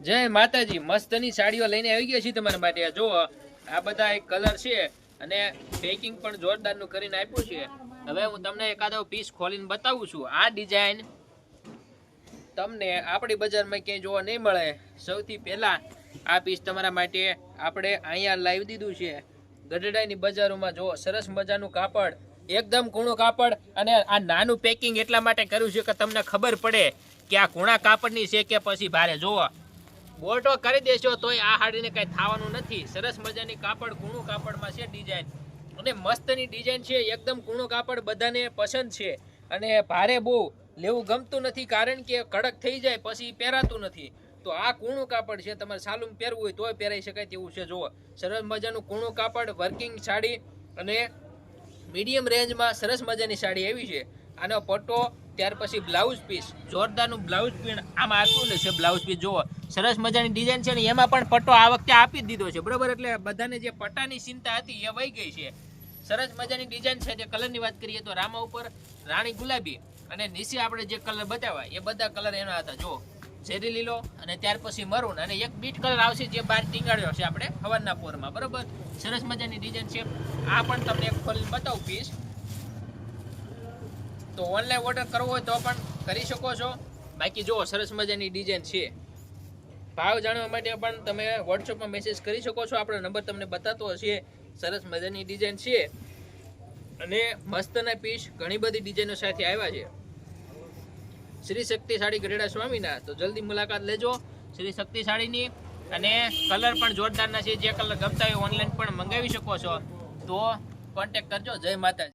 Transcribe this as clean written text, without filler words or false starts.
જય માતાજી, મસ્તની સાડીઓ લઈને આવી ગયા છીએ તમારા માટે। જો આ બધા એક કલર છે અને પેકિંગ પણ જોરદારનું કરીને આપ્યું છે। હવે હું તમને એકાદો પીસ ખોલીને બતાવું છું। આ ડિઝાઇન તમને આપણી બજારમાં ક્યાંય જોવા નહીં મળે। સૌથી પહેલા આ પીસ તમારા માટે આપણે અહીંયા લાવી દીધું છે ગઢડાની બજારોમાં। જો સરસ મજાનું કાપડ, એકદમ કૂણું કાપડ, અને આ નાનું પેકિંગ એટલા માટે કર્યું છે કે તમને ખબર પડે કે આ કૂણા કાપડની છે કે પછી ભારે। જોવો બોટો કરી દેશો તોય આ હાડીને કઈ થવાનું નથી। સરસ મજાની કાપડ, કૂણું કાપડમાં છે ડિઝાઇન, અને મસ્તની ડિઝાઇન છે। એકદમ કૂણું કાપડ બધાને પસંદ છે, અને ભારે બહુ લેવું ગમતું નથી કારણ કે કડક થઈ જાય પછી પહેરાતું નથી। તો આ કૂણું કાપડ છે, તમારે સાલું પહેરવું હોય તોય પહેરાઈ શકાય તેવું છે। જુઓ સરસ મજાનું કૂણું કાપડ, વર્કિંગ સાડી, અને મીડિયમ રેન્જમાં સરસ મજાની સાડી આવી છે। આનો પટ્ટો, ત્યાર પછી બ્લાઉઝ પીસ, જોરદારનું બ્લાઉઝ પીસ આમાં આપ્યું છે। બ્લાઉઝ પીસ જુઓ સરસ મજાની ડિઝાઇન છે ને એમાં પણ પટ્ટો આ વખતે આપી જ દીધો છે, બરોબર। એટલે બધાને જે પટ્ટાની ચિંતા હતી એ વહી ગઈ છે। સરસ મજાની ડિઝાઇન છે। જે કલરની વાત કરીએ તો રામા ઉપર રાણી ગુલાબી, અને નીચે આપણે જે કલર બતાવ્યા એ બધા કલર એના હતા। જો ઝેરી લીલો, અને ત્યાર પછી મરૂન, અને એક બીટ કલર આવશે જે બહાર ટીંગાડ્યો છે આપણે હવારના પોરમાં, બરોબર। સરસ મજાની ડિઝાઇન છે। આ પણ તમને એક ખોલીને બતાવું પીસ। તો ઓનલાઈન ઓર્ડર કરવો હોય તો પણ કરી શકો છો। બાકી જો સરસ મજાની ડિઝાઇન છે। ભાવ જાણવા માટે પણ તમે વોટ્સઅપમાં મેસેજ કરી શકો છો, આપણો નંબર તમને બતાતો હશે। સરસ મજાની ડિઝાઇન છે, અને મસ્તના પીસ ઘણી બધી ડિઝાઇનો સાથે આવ્યા છે। શ્રી શક્તિ સાડી ગઢડા સ્વામીના, તો જલ્દી મુલાકાત લેજો શ્રી શક્તિ સાડીની। અને કલર પણ જોરદારના છે। જે કલર ગમતા હોય ઓનલાઈન પણ મંગાવી શકો છો, તો કોન્ટેક્ટ કરજો। જય માતાજી।